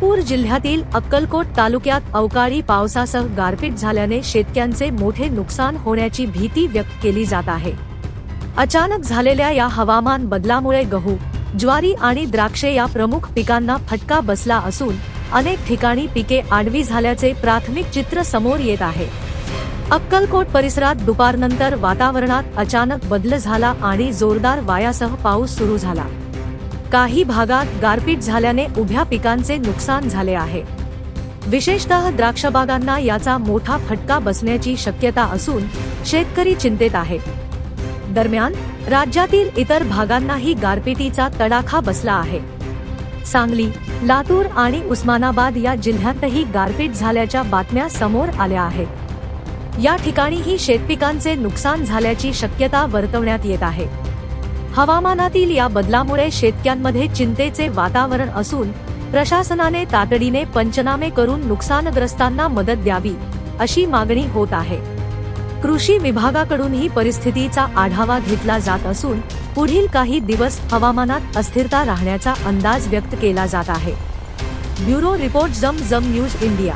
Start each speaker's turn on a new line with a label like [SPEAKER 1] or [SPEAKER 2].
[SPEAKER 1] सोलापूर जिल्ह्यातील अक्कलकोट तालुक्यात अवकाळी पावसासह गारपीट झाल्याने शेतकऱ्यांचे मोठे नुकसान होण्याची भीती व्यक्त केली जात आहे। अचानक झालेल्या या हवामान बदलामुळे गहू, ज्वारी आणि द्राक्षे या प्रमुख पिकांना फटका बसला असून अनेक ठिकाणी पिके आडवी झाल्याचे प्राथमिक चित्र समोर येत आहे। अक्कलकोट परिसरात दुपारनंतर वातावरणात अचानक बदल झाला आणि जोरदार वाऱ्यासह पाऊस सुरू झाला। काही भागात गारपीट झाल्याने उभ्या पिकांचे नुकसान झाले आहे। विशेषतः द्राक्षबागांना याचा मोठा फटका बसण्याची शक्यता असून शेतकरी चिंतेत आहे। दरम्यान राज्यातील इतर भागांनाही गारपिटीचा तडाखा बसला आहे। सांगली, लातूर आणि उस्मानाबाद या जिल्ह्यातही गारपीट झाल्याच्या बातम्या समोर आल्या आहेत। या ठिकाणीही शेतपिकांचे नुकसान झाल्याची शक्यता वर्तवण्यात येत आहे। हवामानातील या बदलामुळे शेतकऱ्यांमध्ये चिंतेचे वातावरण असून प्रशासनाने तातडीने पंचनामे करून नुकसानग्रस्तांना मदत द्यावी अशी मागणी होत आहे। कृषी विभागाकडूनही परिस्थितीचा आढावा घेतला जात असून पुढील काही दिवस हवामानात अस्थिरता राहण्याचा अंदाज व्यक्त केला जात आहे। ब्युरो रिपोर्ट, जम न्यूज इंडिया।